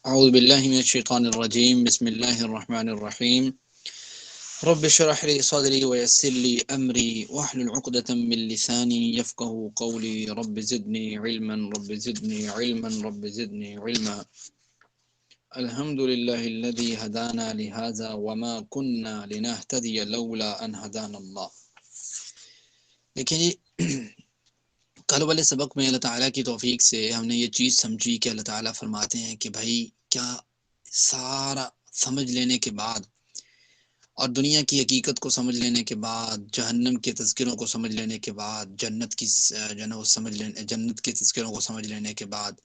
اعوذ باللہ من الشیطان الرجیم بسم اللہ الرحمن الرحیم رب اشرح لي صدری ويسر لي امری واحلل عقدۃ من لسانی یفقهوا قولی رب زدنی علما رب زدنی علما رب زدنی علما الحمد للہ الذی هدانا لهذا وما كنا لنهتدی لولا ان هدانا اللہ۔ دیکھیں جی، کل والے سبق میں اللہ تعالیٰ کی توفیق سے ہم نے یہ چیز سمجھی کہ اللہ تعالیٰ فرماتے ہیں کہ بھائی کیا سارا سمجھ لینے کے بعد اور دنیا کی حقیقت کو سمجھ لینے کے بعد، جہنم کے تذکروں کو سمجھ لینے کے بعد، جنت کی جنت کے تذکروں کو سمجھ لینے کے بعد،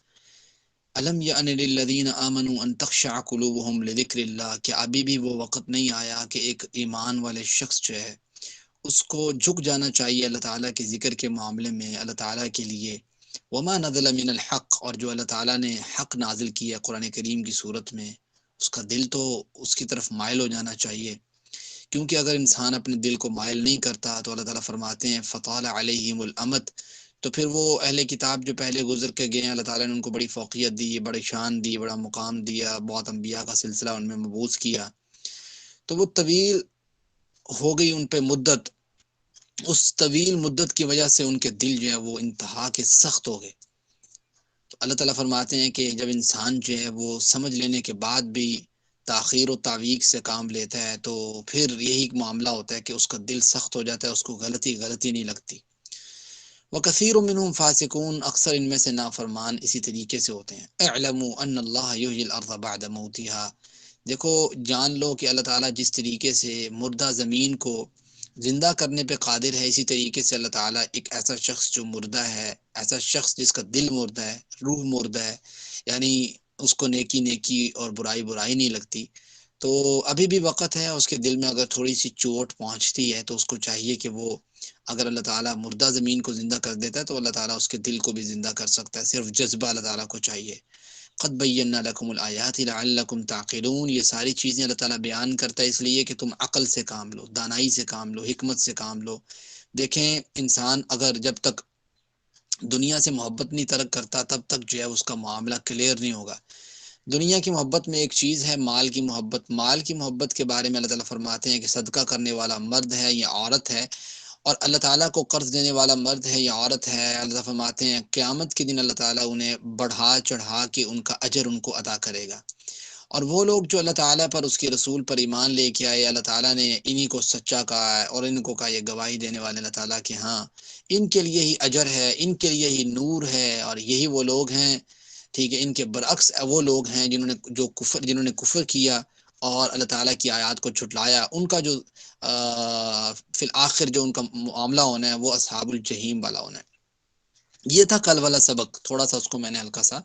الم یأن للذین آمنوا ان تخشع قلوبهم لذکر اللہ، کہ ابھی بھی وہ وقت نہیں آیا کہ ایک ایمان والے شخص جو ہے اس کو جھک جانا چاہیے اللہ تعالیٰ کے ذکر کے معاملے میں، اللہ تعالیٰ کے لیے۔ وما نزل من الحق، اور جو اللہ تعالیٰ نے حق نازل کیا قرآن کریم کی صورت میں، اس کا دل تو اس کی طرف مائل ہو جانا چاہیے، کیونکہ اگر انسان اپنے دل کو مائل نہیں کرتا تو اللہ تعالیٰ فرماتے ہیں فطال علیہم الامد، تو پھر وہ اہل کتاب جو پہلے گزر کے گئے ہیں اللہ تعالیٰ نے ان کو بڑی فوقیت دی، بڑی شان دی، بڑا مقام دیا، بہت انبیاء کا سلسلہ ان میں مبعوث کیا، تو وہ طویل ہو گئی ان پہ مدت، اس طویل مدت کی وجہ سے ان کے دل جو ہے وہ انتہا کے سخت ہو گئے۔ تو اللہ تعالیٰ فرماتے ہیں کہ جب انسان جو ہے وہ سمجھ لینے کے بعد بھی تاخیر و تعویق سے کام لیتا ہے تو پھر یہی معاملہ ہوتا ہے کہ اس کا دل سخت ہو جاتا ہے، اس کو غلطی نہیں لگتی۔ وَكَثِيرٌ مِّنْهُمْ فَاسِقُونَ، اکثر ان میں سے نافرمان اسی طریقے سے ہوتے ہیں۔ اعلموا ان اللہ یحیی الارض بعد موتها، دیکھو جان لو کہ اللہ تعالیٰ جس طریقے سے مردہ زمین کو زندہ کرنے پہ قادر ہے، اسی طریقے سے اللہ تعالیٰ ایک ایسا شخص جو مردہ ہے، ایسا شخص جس کا دل مردہ ہے، روح مردہ ہے، یعنی اس کو نیکی نیکی اور برائی برائی نہیں لگتی، تو ابھی بھی وقت ہے، اس کے دل میں اگر تھوڑی سی چوٹ پہنچتی ہے تو اس کو چاہیے کہ وہ، اگر اللہ تعالیٰ مردہ زمین کو زندہ کر دیتا ہے تو اللہ تعالیٰ اس کے دل کو بھی زندہ کر سکتا ہے، صرف جذبہ اللہ تعالیٰ کو چاہیے۔ قد بینا لکم الآیات لعلکم تعقلون، یہ ساری چیزیں اللہ تعالیٰ بیان کرتا ہے اس لیے کہ تم عقل سے کام لو، دانائی سے کام لو، حکمت سے کام لو۔ دیکھیں انسان اگر جب تک دنیا سے محبت نہیں ترک کرتا تب تک جو ہے اس کا معاملہ کلیئر نہیں ہوگا۔ دنیا کی محبت میں ایک چیز ہے مال کی محبت، مال کی محبت کے بارے میں اللہ تعالیٰ فرماتے ہیں کہ صدقہ کرنے والا مرد ہے یا عورت ہے، اور اللہ تعالیٰ کو قرض دینے والا مرد ہے یا عورت ہے، اللہ تعالیٰ فرماتے ہیں قیامت کے دن اللہ تعالیٰ انہیں بڑھا چڑھا کے ان کا اجر ان کو ادا کرے گا۔ اور وہ لوگ جو اللہ تعالیٰ پر، اس کے رسول پر ایمان لے کے آئے، اللہ تعالیٰ نے انہی کو سچا کہا ہے اور ان کو کہا یہ گواہی دینے والے اللہ تعالیٰ کہ ہاں ان کے لیے ہی اجر ہے، ان کے لیے ہی نور ہے، اور یہی وہ لوگ ہیں، ٹھیک ہے، ان کے برعکس وہ لوگ ہیں جنہوں نے کفر کیا اور اللہ تعالیٰ کی آیات کو جھٹلایا، ان کا جو فی الآخر جو ان کا معاملہ ہونا ہے وہ اصحاب الجحیم والا ہونا ہے۔ یہ تھا کل والا سبق، تھوڑا سا اس کو میں نے ہلکا سا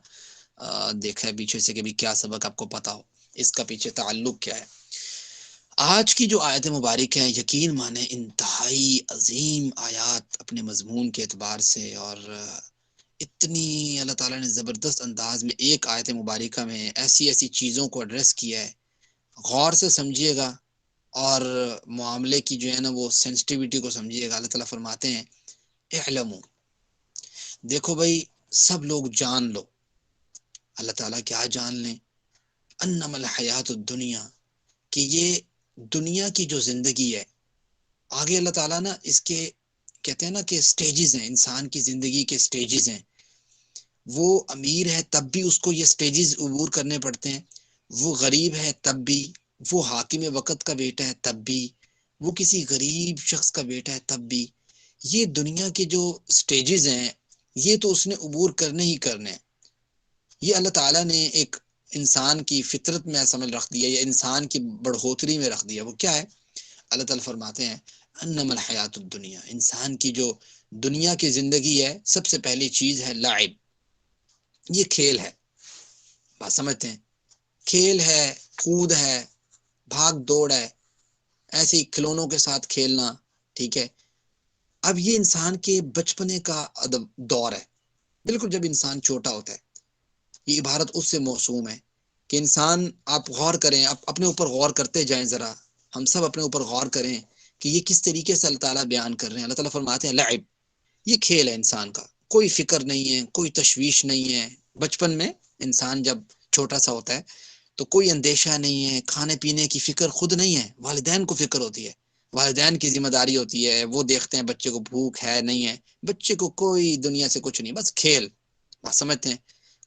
دیکھا ہے پیچھے سے کہ بھی کیا سبق آپ کو پتا ہو، اس کا پیچھے تعلق کیا ہے۔ آج کی جو آیت مبارک ہے یقین مانے انتہائی عظیم آیات اپنے مضمون کے اعتبار سے، اور اتنی اللہ تعالیٰ نے زبردست انداز میں ایک آیت مبارکہ میں ایسی ایسی چیزوں کو ایڈریس کیا ہے، غور سے سمجھیے گا اور معاملے کی جو ہے نا وہ سینسٹیوٹی کو سمجھیے گا۔ اللہ تعالیٰ فرماتے ہیں اعلموا، دیکھو بھائی سب لوگ جان لو، اللہ تعالیٰ کیا جان لیں، انما الحیات الدنیا، کہ یہ دنیا کی جو زندگی ہے، آگے اللہ تعالیٰ نا اس کے کہتے ہیں نا کہ سٹیجز ہیں، انسان کی زندگی کے سٹیجز ہیں، وہ امیر ہے تب بھی اس کو یہ سٹیجز عبور کرنے پڑتے ہیں، وہ غریب ہے تب بھی، وہ حاکم وقت کا بیٹا ہے تب بھی، وہ کسی غریب شخص کا بیٹا ہے تب بھی، یہ دنیا کے جو سٹیجز ہیں یہ تو اس نے عبور کرنے ہی کرنے ہیں۔ یہ اللہ تعالیٰ نے ایک انسان کی فطرت میں ایسا عمل رکھ دیا، یا انسان کی بڑھوتری میں رکھ دیا، وہ کیا ہے؟ اللہ تعالیٰ فرماتے ہیں انما الحیات الدنیا، انسان کی جو دنیا کی زندگی ہے سب سے پہلی چیز ہے لعب، یہ کھیل ہے، بات سمجھتے ہیں، کھیل ہے، کود ہے، بھاگ دوڑ ہے، ایسے ہی کھلونوں کے ساتھ کھیلنا، ٹھیک ہے۔ اب یہ انسان کے بچپنے کا دور ہے، بالکل جب انسان چھوٹا ہوتا ہے، یہ عبارت اس سے موسوم ہے کہ انسان، آپ غور کریں، آپ اپنے اوپر غور کرتے جائیں، ذرا ہم سب اپنے اوپر غور کریں کہ یہ کس طریقے سے اللہ تعالیٰ بیان کر رہے ہیں۔ اللہ تعالیٰ فرماتے ہیں لعب، یہ کھیل ہے انسان کا، کوئی فکر نہیں ہے، کوئی تشویش نہیں ہے۔ بچپن میں انسان جب چھوٹا سا ہوتا ہے تو کوئی اندیشہ نہیں ہے، کھانے پینے کی فکر خود نہیں ہے، والدین کو فکر ہوتی ہے، والدین کی ذمہ داری ہوتی ہے، وہ دیکھتے ہیں بچے کو بھوک ہے نہیں ہے، بچے کو کوئی دنیا سے کچھ نہیں، بس کھیل، بس سمجھتے ہیں،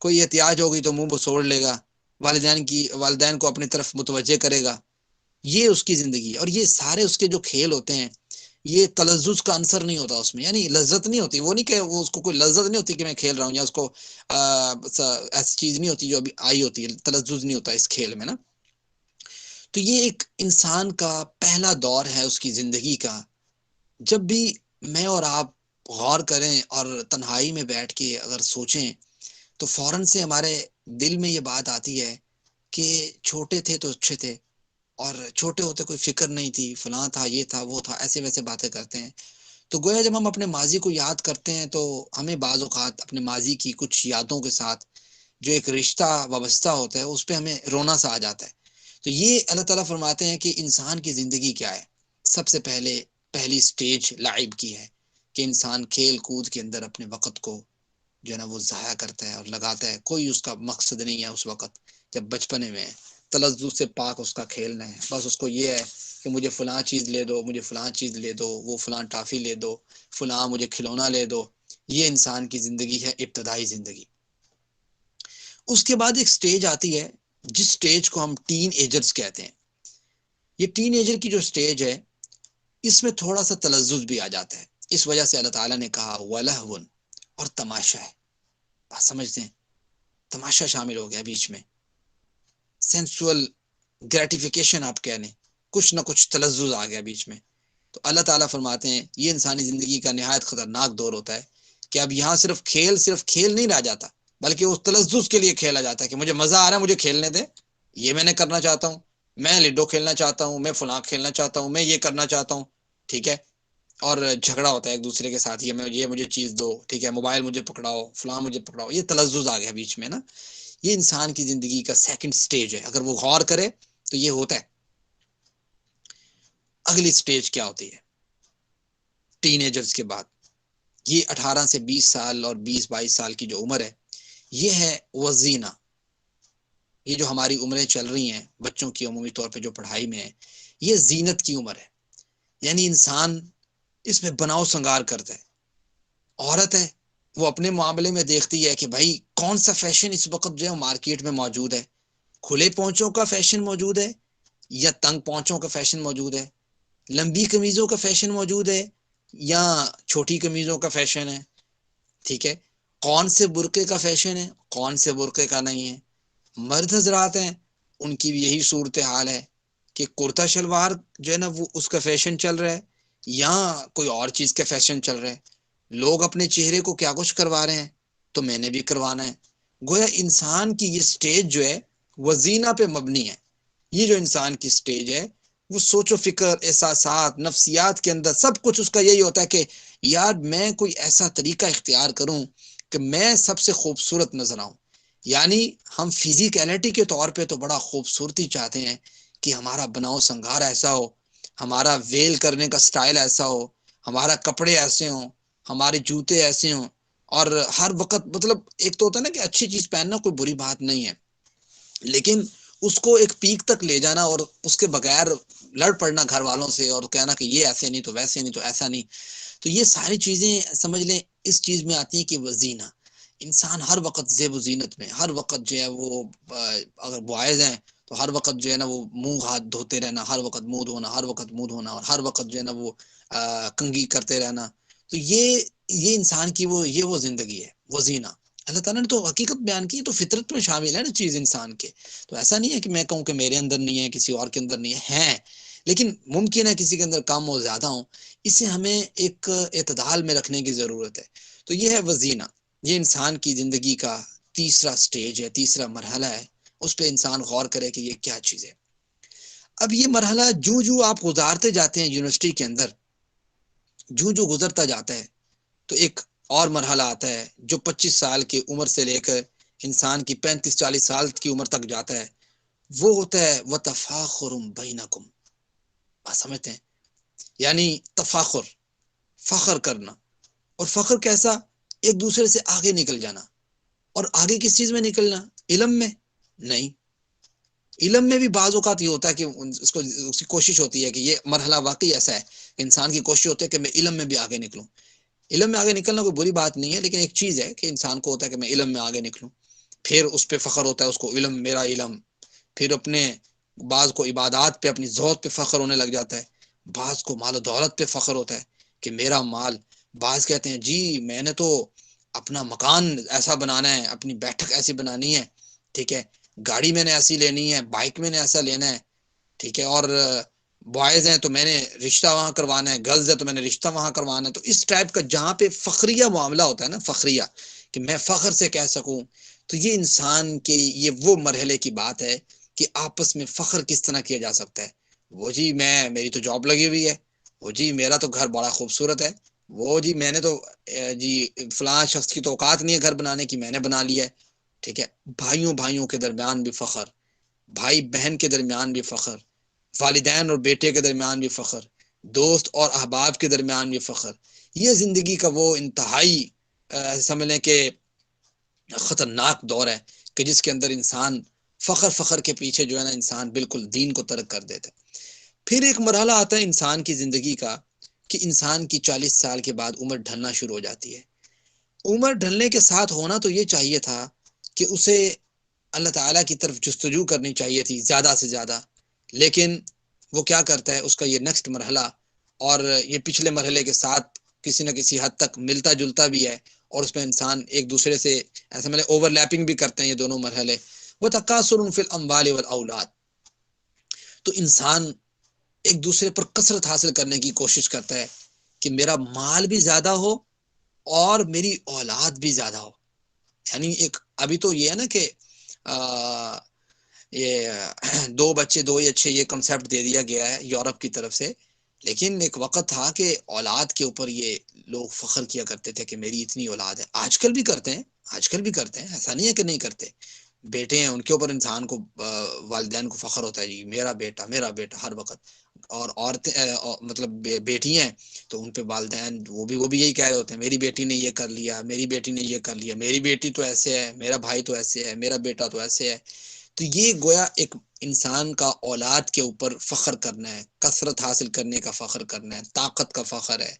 کوئی احتیاج ہوگی تو منہ بسوڑ لے گا، والدین کو اپنی طرف متوجہ کرے گا، یہ اس کی زندگی ہے۔ اور یہ سارے اس کے جو کھیل ہوتے ہیں یہ تلذذ کا عنصر نہیں ہوتا اس میں، یعنی لذت نہیں ہوتی، وہ نہیں کہ وہ اس کو کوئی لذت نہیں ہوتی کہ میں کھیل رہا ہوں، یا اس کو ایسی چیز نہیں ہوتی جو ابھی آئی ہوتی ہے، تلذذ نہیں ہوتا اس کھیل میں نا۔ تو یہ ایک انسان کا پہلا دور ہے اس کی زندگی کا، جب بھی میں اور آپ غور کریں اور تنہائی میں بیٹھ کے اگر سوچیں تو فوراً سے ہمارے دل میں یہ بات آتی ہے کہ چھوٹے تھے تو اچھے تھے، اور چھوٹے ہوتے کوئی فکر نہیں تھی، فلاں تھا، یہ تھا، وہ تھا، ایسے ویسے باتیں کرتے ہیں۔ تو گویا جب ہم اپنے ماضی کو یاد کرتے ہیں تو ہمیں بعض اوقات اپنے ماضی کی کچھ یادوں کے ساتھ جو ایک رشتہ وابستہ ہوتا ہے اس پہ ہمیں رونا سا آ جاتا ہے۔ تو یہ اللہ تعالیٰ فرماتے ہیں کہ انسان کی زندگی کیا ہے، سب سے پہلی سٹیج لعب کی ہے کہ انسان کھیل کود کے اندر اپنے وقت کو جو ہے نا وہ ضائع کرتا ہے اور لگاتا ہے، کوئی اس کا مقصد نہیں ہے اس وقت جب بچپنے میں ہے، تلذذ سے پاک اس کا کھیلنا ہے، بس اس کو یہ ہے کہ مجھے فلاں چیز لے دو، مجھے فلاں چیز لے دو، وہ فلاں ٹافی لے دو، فلاں مجھے کھلونا لے دو۔ یہ انسان کی زندگی ہے، ابتدائی زندگی۔ اس کے بعد ایک سٹیج آتی ہے جس سٹیج کو ہم ٹین ایجرز کہتے ہیں۔ یہ ٹین ایجر کی جو سٹیج ہے اس میں تھوڑا سا تلذذ بھی آ جاتا ہے، اس وجہ سے اللہ تعالیٰ نے کہا وَلَهْوٌ، اور تماشا ہے، بات سمجھتے ہیں، تماشا شامل ہو گیا بیچ میں، سینسول گریٹیفیکیشن آپ کہہ لیں، کچھ نہ کچھ تلذذ آ گیا بیچ میں۔ تو اللہ تعالیٰ فرماتے ہیں یہ انسانی زندگی کا نہایت خطرناک دور ہوتا ہے کہ اب یہاں صرف کھیل نہیں رہ جاتا، بلکہ اس تلذذ کے لیے کھیلا جاتا ہے کہ مجھے مزہ آ رہا ہے، مجھے کھیلنے دے، یہ میں نے کرنا چاہتا ہوں، میں لڈو کھیلنا چاہتا ہوں، میں فلاں کھیلنا چاہتا ہوں، میں یہ کرنا چاہتا ہوں، ٹھیک ہے۔ اور جھگڑا ہوتا ہے ایک دوسرے کے ساتھ، یہ مجھے چیز دو، ٹھیک ہے، موبائل مجھے پکڑاؤ، فلاں مجھے پکڑاؤ، یہ تلذذ آ گیا بیچ میں نا۔ یہ انسان کی زندگی کا سیکنڈ سٹیج ہے، اگر وہ غور کرے تو یہ ہوتا ہے۔ اگلی سٹیج کیا ہوتی ہے ٹین ایجرز کے بعد؟ یہ 18 سے 20 سال اور 20-22 سال کی جو عمر ہے یہ ہے وزینہ۔ یہ جو ہماری عمریں چل رہی ہیں بچوں کی عمومی طور پہ جو پڑھائی میں ہے، یہ زینت کی عمر ہے، یعنی انسان اس میں بناؤ سنگار کرتا ہے۔ عورت ہے وہ اپنے معاملے میں دیکھتی ہے کہ بھائی کون سا فیشن اس وقت جو ہے مارکیٹ میں موجود ہے، کھلے پونچوں کا فیشن موجود ہے یا تنگ پونچوں کا فیشن موجود ہے، لمبی قمیضوں کا فیشن موجود ہے یا چھوٹی قمیضوں کا فیشن ہے، ٹھیک ہے، کون سے برقعے کا فیشن ہے، کون سے برقعے کا نہیں ہے۔ مرد حضرات ہیں ان کی بھی یہی صورتحال ہے کہ کرتا شلوار جو ہے نا وہ اس کا فیشن چل رہا ہے یا کوئی اور چیز کا فیشن چل رہا ہے۔ لوگ اپنے چہرے کو کیا کچھ کروا رہے ہیں تو میں نے بھی کروانا ہے۔ گویا انسان کی یہ سٹیج جو ہے وزینہ پہ مبنی ہے۔ یہ جو انسان کی سٹیج ہے وہ سوچ و فکر، احساسات، نفسیات کے اندر سب کچھ اس کا یہی ہوتا ہے کہ یار میں کوئی ایسا طریقہ اختیار کروں کہ میں سب سے خوبصورت نظر آؤں۔ یعنی ہم فزیکیلٹی کے طور پہ تو بڑا خوبصورتی چاہتے ہیں کہ ہمارا بناؤ سنگار ایسا ہو، ہمارا ویل کرنے کا سٹائل ایسا ہو، ہمارا کپڑے ایسے ہوں، ہمارے جوتے ایسے ہوں، اور ہر وقت مطلب ایک تو ہوتا ہے نا کہ اچھی چیز پہننا کوئی بری بات نہیں ہے، لیکن اس کو ایک پیک تک لے جانا اور اس کے بغیر لڑ پڑنا گھر والوں سے اور کہنا کہ یہ ایسے نہیں تو ویسے نہیں تو ایسا نہیں، تو یہ ساری چیزیں سمجھ لیں اس چیز میں آتی ہیں کہ وزینہ۔ انسان ہر وقت زیب و زینت میں، ہر وقت جو ہے وہ اگر بوائز ہیں تو ہر وقت جو ہے نا وہ منہ ہاتھ دھوتے رہنا، ہر وقت منہ دھونا، ہر وقت منہ دھونا، اور ہر وقت جو ہے نا وہ کنگھی کرتے رہنا۔ تو یہ انسان کی وہ زندگی ہے وزینہ۔ اللہ تعالیٰ نے تو حقیقت بیان کی، تو فطرت میں شامل ہے نا چیز انسان کے، تو ایسا نہیں ہے کہ میں کہوں کہ میرے اندر نہیں ہے، کسی اور کے اندر نہیں ہے، لیکن ممکن ہے کسی کے اندر کم ہو زیادہ ہو، اسے ہمیں ایک اعتدال میں رکھنے کی ضرورت ہے۔ تو یہ ہے وزینہ، یہ انسان کی زندگی کا تیسرا سٹیج ہے، تیسرا مرحلہ ہے، اس پہ انسان غور کرے کہ یہ کیا چیز ہے۔ اب یہ مرحلہ جو آپ گزارتے جاتے ہیں یونیورسٹی کے اندر، جو گزرتا جاتا ہے تو ایک اور مرحلہ آتا ہے جو 25 سال کی عمر سے لے کر انسان کی 35-40 سال کی عمر تک جاتا ہے، وہ ہوتا ہے وَتَفَاخُرٌ بَيْنَكُمْ، آپ سمجھتے ہیں، یعنی تفاخر، فخر کرنا، اور فخر کیسا؟ ایک دوسرے سے آگے نکل جانا، اور آگے کس چیز میں نکلنا؟ علم میں، نہیں، علم میں بھی بعض اوقات یہ ہوتا ہے کہ اس کی کوشش ہوتی ہے کہ یہ مرحلہ واقعی ایسا ہے، انسان کی کوشش ہوتی ہے کہ میں علم میں بھی آگے نکلوں. علم میں آگے نکلنا کوئی بری بات نہیں ہے، لیکن ایک چیز ہے کہ انسان کو ہوتا ہے کہ میں علم میں آگے نکلوں، پھر اس پہ فخر ہوتا ہے، اس کو علم، میرا علم. پھر اپنے بعض کو عبادات پہ، اپنی ذات پہ فخر ہونے لگ جاتا ہے، بعض کو مال و دولت پہ فخر ہوتا ہے کہ میرا مال. بعض کہتے ہیں جی میں نے تو اپنا مکان ایسا بنانا ہے، اپنی بیٹھک ایسی بنانی ہے، ٹھیک ہے، گاڑی میں نے ایسی لینی ہے، بائک میں نے ایسا لینا ہے، ٹھیک ہے، اور بوائز ہیں تو میں نے رشتہ وہاں کروانا ہے، گرلز ہے تو میں نے رشتہ وہاں کروانا ہے. تو اس ٹائپ کا جہاں پہ فخریہ معاملہ ہوتا ہے نا، فخریہ کہ میں فخر سے کہہ سکوں، تو یہ انسان کے یہ وہ مرحلے کی بات ہے کہ آپس میں فخر کس طرح کیا جا سکتا ہے. وہ جی میری تو جاب لگی ہوئی ہے، وہ جی میرا تو گھر بڑا خوبصورت ہے، وہ جی میں نے تو جی فلاں شخص کی تو اوقات نہیں ہے گھر بنانے کی، میں نے بنا لیا ہے. ٹھیک ہے، بھائیوں کے درمیان بھی فخر، بھائی بہن کے درمیان بھی فخر، والدین اور بیٹے کے درمیان بھی فخر، دوست اور احباب کے درمیان بھی فخر. یہ زندگی کا وہ انتہائی سمجھ لیں کہ خطرناک دور ہے کہ جس کے اندر انسان فخر کے پیچھے جو ہے نا انسان بالکل دین کو ترک کر دیتا ہے. پھر ایک مرحلہ آتا ہے انسان کی زندگی کا کہ انسان کی 40 سال کے بعد عمر ڈھلنا شروع ہو جاتی ہے. عمر ڈھلنے کے ساتھ ہونا تو یہ چاہیے تھا کہ اسے اللہ تعالیٰ کی طرف جستجو کرنی چاہیے تھی زیادہ سے زیادہ، لیکن وہ کیا کرتا ہے، اس کا یہ نیکسٹ مرحلہ اور یہ پچھلے مرحلے کے ساتھ کسی نہ کسی حد تک ملتا جلتا بھی ہے، اور اس میں انسان ایک دوسرے سے ایسا مطلب اوور لیپنگ بھی کرتے ہیں یہ دونوں مرحلے. وہ تکاثر فی الاموال والاولاد، تو انسان ایک دوسرے پر کثرت حاصل کرنے کی کوشش کرتا ہے کہ میرا مال بھی زیادہ ہو اور میری اولاد بھی زیادہ ہو. یعنی ایک ابھی تو یہ ہے نا کہ یہ 2 بچے 2 ہی اچھے، یہ کنسیپٹ دے دیا گیا ہے یورپ کی طرف سے، لیکن ایک وقت تھا کہ اولاد کے اوپر یہ لوگ فخر کیا کرتے تھے کہ میری اتنی اولاد ہے. آج کل بھی کرتے ہیں، آج کل بھی کرتے ہیں، ایسا نہیں ہے کہ نہیں کرتے. بیٹے ہیں ان کے اوپر انسان کو والدین کو فخر ہوتا ہے جی میرا بیٹا ہر وقت. اور عورتیں مطلب بیٹی ہیں تو ان پہ والدین وہ بھی یہی کہہ رہے ہوتے ہیں میری بیٹی نے یہ کر لیا، میری بیٹی نے یہ کر لیا، میری بیٹی تو ایسے ہے، میرا بھائی تو ایسے ہے، میرا بیٹا تو ایسے ہے. تو یہ گویا ایک انسان کا اولاد کے اوپر فخر کرنا ہے، کثرت حاصل کرنے کا فخر کرنا ہے، طاقت کا فخر ہے.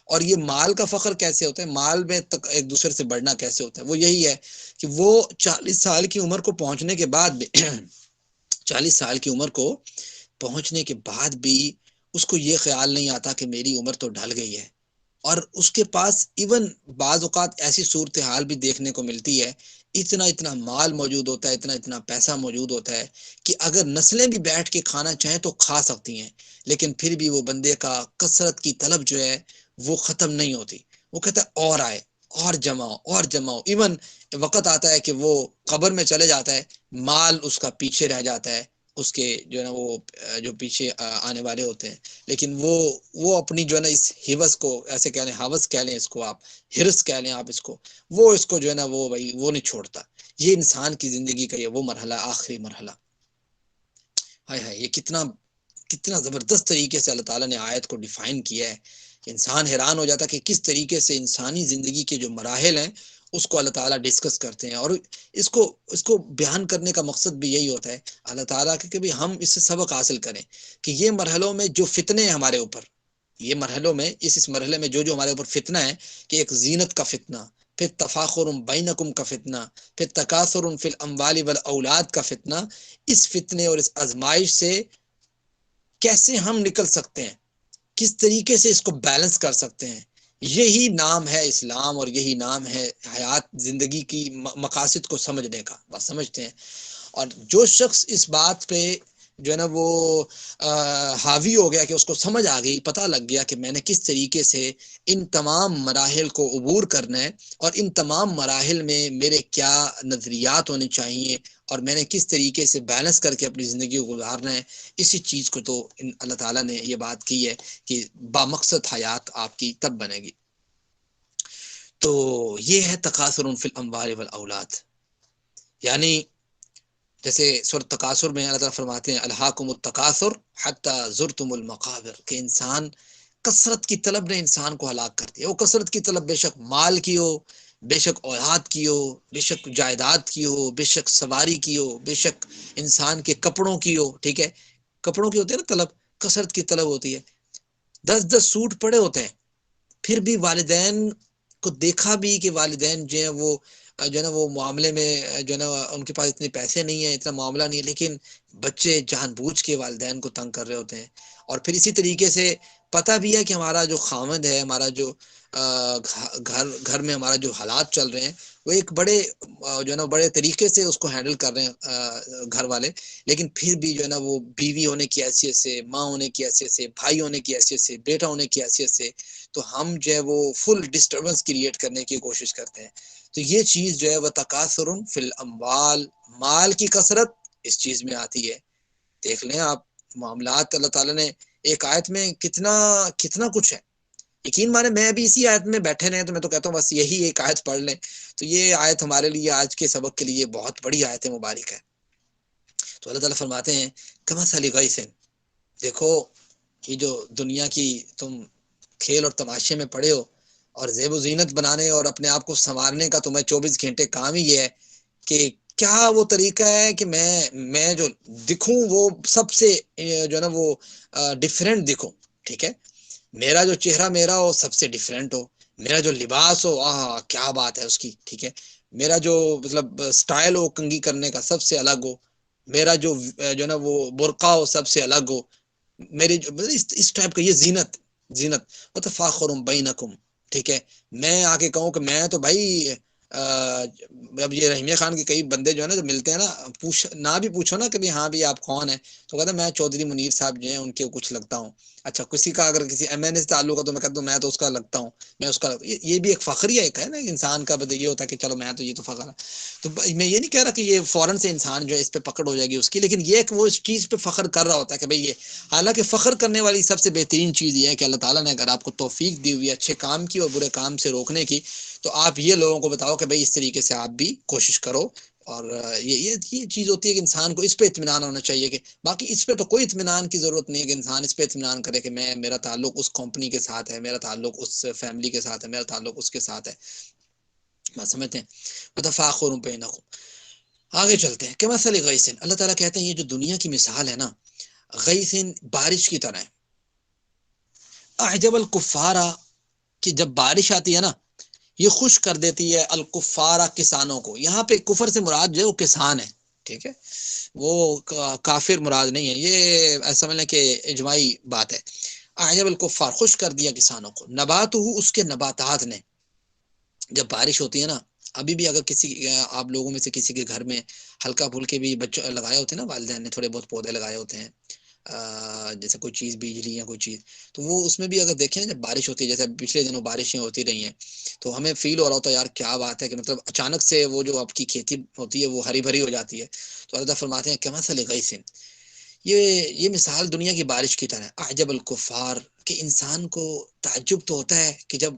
اور یہ مال کا فخر کیسے ہوتا ہے، مال میں ایک دوسرے سے بڑھنا کیسے ہوتا ہے، وہ یہی ہے کہ وہ 40 سال کی عمر کو پہنچنے کے بعد بھی 40 سال کی عمر کو پہنچنے کے بعد بھی اس کو یہ خیال نہیں آتا کہ میری عمر تو ڈھل گئی ہے. اور اس کے پاس ایون بعض اوقات ایسی صورتحال بھی دیکھنے کو ملتی ہے، اتنا مال موجود ہوتا ہے، اتنا پیسہ موجود ہوتا ہے کہ اگر نسلیں بھی بیٹھ کے کھانا چاہیں تو کھا سکتی ہیں، لیکن پھر بھی وہ بندے کا کثرت کی طلب جو ہے وہ ختم نہیں ہوتی. وہ کہتا ہے اور آئے، اور جماؤ. ایون وقت آتا ہے کہ وہ قبر میں چلے جاتا ہے، مال اس کا پیچھے رہ جاتا ہے، اس کے جو ہے نا وہ جو پیچھے آنے والے ہوتے ہیں، لیکن وہ اپنی جو ہے نا اس حوث کو ایسے کہہ لیں، حوث کہہ لیں اس کو آپ، ہرس کہہ لیں آپ اس کو، وہ اس کو جو ہے نا وہ بھائی وہ نہیں چھوڑتا. یہ انسان کی زندگی کا یہ وہ مرحلہ، آخری مرحلہ. ہائے ہائے، یہ کتنا زبردست طریقے سے اللہ تعالیٰ نے آیت کو ڈیفائن کیا ہے. انسان حیران ہو جاتا ہے کہ کس طریقے سے انسانی زندگی کے جو مراحل ہیں اس کو اللہ تعالیٰ ڈسکس کرتے ہیں. اور اس کو بیان کرنے کا مقصد بھی یہی ہوتا ہے اللہ تعالیٰ کہ بھی ہم اس سے سبق حاصل کریں کہ یہ مرحلوں میں جو فتنے ہیں ہمارے اوپر، یہ مرحلوں میں اس مرحلے میں جو ہمارے اوپر فتنہ ہے کہ ایک زینت کا فتنہ، پھر تفاخر بینکم کا فتنہ، پھر تکاثر فی الاموال والاولاد کا فتنہ، اس فتنے اور اس آزمائش سے کیسے ہم نکل سکتے ہیں، کس طریقے سے اس کو بیلنس کر سکتے ہیں. یہی نام ہے اسلام، اور یہی نام ہے حیات، زندگی کی مقاصد کو سمجھنے کا. بس سمجھتے ہیں. اور جو شخص اس بات پہ جو ہے نا وہ حاوی ہو گیا کہ اس کو سمجھ آ گئی، پتہ لگ گیا کہ میں نے کس طریقے سے ان تمام مراحل کو عبور کرنا ہے، اور ان تمام مراحل میں میرے کیا نظریات ہونے چاہیے، اور میں نے کس طریقے سے بیلنس کر کے اپنی زندگی کو گزارنا ہے. اسی چیز کو تو اللہ تعالیٰ نے یہ بات کی ہے کہ بامقصد حیات آپ کی تب بنے گی. تو یہ ہے تکاثر فی الاموال والاولاد. یعنی جیسے سورۃ تکاثر میں اللہ تعالیٰ فرماتے ہیں الہاکم التکاثر حتی زرتم المقابر، کہ انسان کثرت کی طلب نے انسان کو ہلاک کر دیا. وہ کثرت کی طلب بے شک مال کی ہو، بے شک اولاد کی ہو، بے شک جائیداد کی ہو، بے شک سواری کی ہو، بے شک انسان کے کپڑوں کی ہو، ٹھیک ہے، کپڑوں کی ہوتی ہے نا طلب، کثرت کی طلب ہوتی ہے، 10 سوٹ پڑے ہوتے ہیں، پھر بھی والدین کو دیکھا بھی کہ والدین جو ہے وہ وہ معاملے میں جو ہے نا ان کے پاس اتنے پیسے نہیں ہیں، اتنا معاملہ نہیں ہے، لیکن بچے جان بوجھ کے والدین کو تنگ کر رہے ہوتے ہیں۔ اور پھر اسی طریقے سے پتہ بھی ہے کہ ہمارا جو خاوند ہے، ہمارا جو گھر میں ہمارا جو حالات چل رہے ہیں وہ ایک بڑے جو ہے نا بڑے طریقے سے اس کو ہینڈل کر رہے ہیں گھر والے، لیکن پھر بھی جو ہے نا وہ بیوی ہونے کی حیثیت سے، ماں ہونے کی حیثیت سے، بھائی ہونے کی حیثیت سے، بیٹا ہونے کی حیثیت سے، تو ہم جو ہے وہ فل ڈسٹربنس کریٹ کرنے کی کوشش کرتے ہیں۔ تو یہ چیز جو ہے وہ تکاثر فی الاموال، مال کی کثرت اس چیز میں آتی ہے۔ دیکھ لیں آپ معاملات، اللہ تعالیٰ نے ایک آیت میں کتنا کچھ ہے، یقین مانے میں ابھی اسی آیت میں بیٹھے رہے تو میں تو کہتا ہوں بس یہی ایک آیت پڑھ لیں، تو یہ آیت ہمارے لیے آج کے سبق کے لیے بہت بڑی آیت مبارک ہے۔ تو اللہ تعالیٰ فرماتے ہیں کمثل غیث، دیکھو یہ جو دنیا کی تم کھیل اور تماشے میں پڑے ہو، اور زیب و زینت بنانے اور اپنے آپ کو سنوارنے کا تمہیں 24 گھنٹے کام ہی یہ ہے کہ کیا وہ طریقہ ہے کہ میں جو دکھوں وہ سب سے جو ہے نا وہ ڈفرینٹ دکھوں، ٹھیک ہے، میرا جو چہرہ میرا ہو سب سے ڈفرینٹ ہو، میرا جو لباس ہو کیا بات ہے اس کی، ٹھیک ہے، میرا جو مطلب سٹائل ہو کنگھی کرنے کا سب سے الگ ہو، میرا جو ہے نا وہ برقع ہو سب سے الگ ہو، میری جو اس ٹائپ کا یہ زینت وتفاخر بینکم، ٹھیک ہے، میں آ کے کہوں کہ میں تو بھائی اب یہ رحیمیہ خان کے کئی بندے جو ہے نا جو ملتے ہیں نا، نہ بھی پوچھو نا کہ ہاں بھی آپ کون ہیں، تو کہتا ہے میں چودھری منیر صاحب جو ہیں ان کے کچھ لگتا ہوں۔ اچھا کسی کا اگر کسی ایم این اے سے تعلق ہے تو میں کہتا ہوں میں تو اس کا لگتا ہوں، میں اس کا یہ بھی ایک فخر ہی ایک ہے نا انسان کا، یہ ہوتا ہے کہ چلو میں تو یہ تو فخر ہے۔ تو میں یہ نہیں کہہ رہا کہ یہ فوراً سے انسان جو ہے اس پہ پکڑ ہو جائے گی اس کی، لیکن یہ کہ وہ اس چیز پہ فخر کر رہا ہوتا ہے کہ بھئی یہ، حالانکہ فخر کرنے والی سب سے بہترین چیز یہ ہے کہ اللہ تعالیٰ نے اگر آپ کو توفیق دی ہوئی ہے اچھے کام کی اور برے کام سے روکنے کی، تو آپ یہ لوگوں کو بتاؤ کہ بھئی اس طریقے سے آپ بھی کوشش کرو۔ اور یہ چیز ہوتی ہے کہ انسان کو اس پہ اطمینان ہونا چاہیے، کہ باقی اس پہ تو کوئی اطمینان کی ضرورت نہیں ہے کہ انسان اس پہ اطمینان کرے کہ میرا تعلق اس کمپنی کے ساتھ ہے، میرا تعلق اس فیملی کے ساتھ ہے، میرا تعلق اس کے ساتھ ہے، بات سمجھتے ہیں۔ وتفاخر بینکم، آگے چلتے ہیں، کمثل غیث، اللہ تعالیٰ کہتے ہیں یہ جو دنیا کی مثال ہے نا، غیث بارش کی طرح ہے، اعجب الکفارا، کہ جب بارش آتی ہے نا یہ خوش کر دیتی ہے الکفارہ کسانوں کو، یہاں پہ کفر سے مراد جو ہے وہ کسان ہے، ٹھیک ہے، وہ کافر مراد نہیں ہے، یہ ایسا سمجھ لیں کہ اجماعی بات ہے۔ اعجب الکفار، خوش کر دیا کسانوں کو، نبات ہو اس کے نباتات نے، جب بارش ہوتی ہے نا، ابھی بھی اگر کسی آپ لوگوں میں سے کسی کے گھر میں ہلکا پھلکے بھی بچے لگائے ہوتے ہیں نا، والدین نے تھوڑے بہت پودے لگائے ہوتے ہیں، جیسے کوئی چیز بیج لی ہے کوئی چیز، تو وہ اس میں بھی اگر دیکھیں جب بارش ہوتی ہے، جیسے پچھلے دنوں بارشیں ہوتی رہی ہیں، تو ہمیں فیل ہو رہا ہوتا ہے یار کیا بات ہے کہ مطلب اچانک سے وہ جو آپ کی کھیتی ہوتی ہے وہ ہری بھری ہو جاتی ہے، تو اللہ فرماتے ہیں کمثل غیث، یہ مثال دنیا کی بارش کی طرح ہے، اعجب الکفار، کہ انسان کو تعجب تو ہوتا ہے کہ جب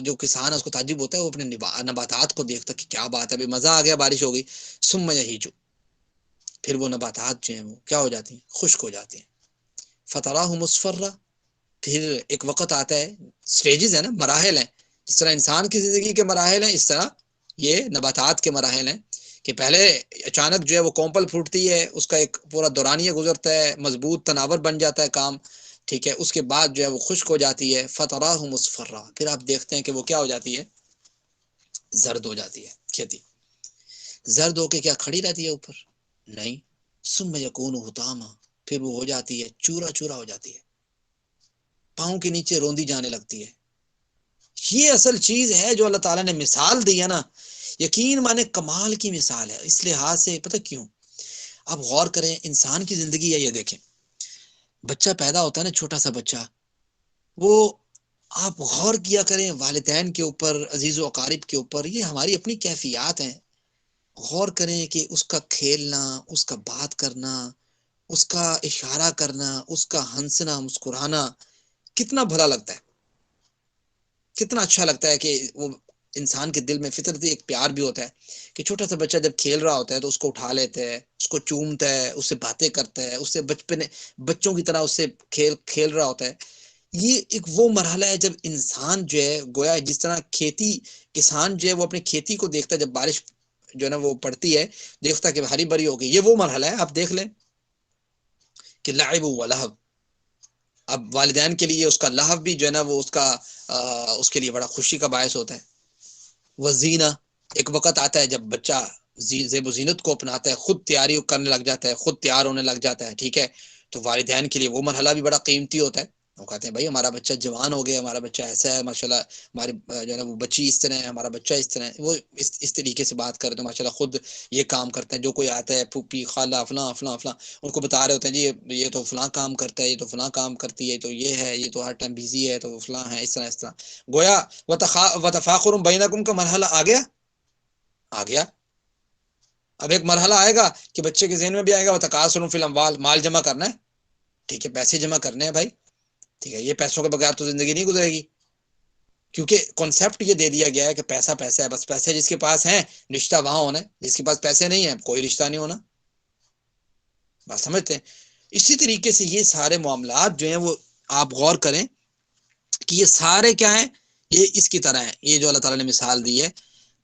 جو کسان ہے اس کو تعجب ہوتا ہے، وہ اپنے نباتات کو دیکھتا ہے کہ کیا بات ہے بھائی مزہ آ گیا بارش ہو گئی، ثم یہیج، پھر وہ نباتات جو ہیں وہ کیا ہو جاتی ہیں، خشک ہو جاتی ہیں، فتراہ مصفرہ، پھر ایک وقت آتا ہے، سٹیجز ہیں نا، مراحل ہیں، جس طرح انسان کی زندگی کے مراحل ہیں اس طرح یہ نباتات کے مراحل ہیں، کہ پہلے اچانک جو ہے وہ کومپل پھوٹتی ہے، اس کا ایک پورا دورانیہ گزرتا ہے، مضبوط تناور بن جاتا ہے کام، ٹھیک ہے، اس کے بعد جو ہے وہ خشک ہو جاتی ہے، فتراہ مصفرہ، پھر آپ دیکھتے ہیں کہ وہ کیا ہو جاتی ہے، زرد ہو جاتی ہے کھیتی، زرد ہو کے کیا کھڑی رہتی ہے اوپر، نہیں، ثم یکون حطاما، پھر وہ ہو جاتی ہے چورا چورا ہو جاتی ہے، پاؤں کے نیچے روندی جانے لگتی ہے۔ یہ اصل چیز ہے جو اللہ تعالیٰ نے مثال دی ہے نا، یقین مانے کمال کی مثال ہے، اس لحاظ سے پتہ کیوں، آپ غور کریں انسان کی زندگی ہے، یہ دیکھیں بچہ پیدا ہوتا ہے نا، چھوٹا سا بچہ، وہ آپ غور کیا کریں والدین کے اوپر، عزیز و اقارب کے اوپر، یہ ہماری اپنی کیفیات ہیں، غور کریں کہ اس کا کھیلنا، اس کا بات کرنا، اس کا اشارہ کرنا، اس کا ہنسنا مسکرانا کتنا بھلا لگتا ہے، کتنا اچھا لگتا ہے، کہ وہ انسان کے دل میں فطرتی ایک پیار بھی ہوتا ہے کہ چھوٹا سا بچہ جب کھیل رہا ہوتا ہے تو اس کو اٹھا لیتا ہے، اس کو چومتا ہے، اس سے باتیں کرتا ہے، اس سے بچوں کی طرح اس سے کھیل رہا ہوتا ہے، یہ ایک وہ مرحلہ ہے جب انسان جو ہے گویا جس طرح کھیتی کسان جو ہے وہ اپنی کھیتی کو دیکھتا ہے، جب بارش جو ہے نا وہ پڑتی ہے دیکھتا ہے کہ ہری بھری ہو گئی، یہ وہ مرحلہ ہے. آپ دیکھ لیں کہ لعب و لہب، اب والدین کے لیے اس کا لہب بھی جو ہے نا وہ اس کے لیے بڑا خوشی کا باعث ہوتا ہے. وزینہ، ایک وقت آتا ہے جب بچہ زیب و زینت کو اپناتا ہے، خود تیاری کرنے لگ جاتا ہے، خود تیار ہونے لگ جاتا ہے. ٹھیک ہے، تو والدین کے لیے وہ مرحلہ بھی بڑا قیمتی ہوتا ہے. وہ کہتے ہیں بھائی ہمارا بچہ جوان ہو گیا، ہمارا بچہ ایسا ہے ماشاءاللہ، ہماری جو ہے نا وہ بچی اس طرح ہے، ہمارا بچہ اس طرح ہے. وہ اس طریقے سے بات کرتے ہیں ماشاءاللہ، خود یہ کام کرتے ہیں. جو کوئی آتا ہے پھوپھی خالہ فلاں فلاں فلاں، ان کو بتا رہے ہوتے ہیں جی یہ تو فلاں کام کرتا ہے، یہ تو فلاں کام کرتی ہے، تو یہ ہے، یہ تو ہر ٹائم بزی ہے، تو فلاں ہے، اس طرح اس طرح. گویا وتفاخر بینکم کا مرحلہ آ گیا. اب ایک مرحلہ آئے گا کہ بچے کے ذہن میں بھی آئے گا وتکاثر فی الاموال، مال جمع کرنا ہے. ٹھیک ہے، پیسے جمع کرنے ہیں بھائی. ٹھیک ہے، یہ پیسوں کے بغیر تو زندگی نہیں گزرے گی، کیونکہ کانسیپٹ یہ دے دیا گیا ہے کہ پیسہ پیسہ ہے، بس پیسے جس کے پاس ہیں رشتہ وہاں ہونا ہے، جس کے پاس پیسے نہیں ہیں کوئی رشتہ نہیں ہونا. بات سمجھتے ہیں؟ اسی طریقے سے یہ سارے معاملات جو ہیں وہ آپ غور کریں کہ یہ سارے کیا ہیں، یہ اس کی طرح ہیں. یہ جو اللہ تعالیٰ نے مثال دی ہے،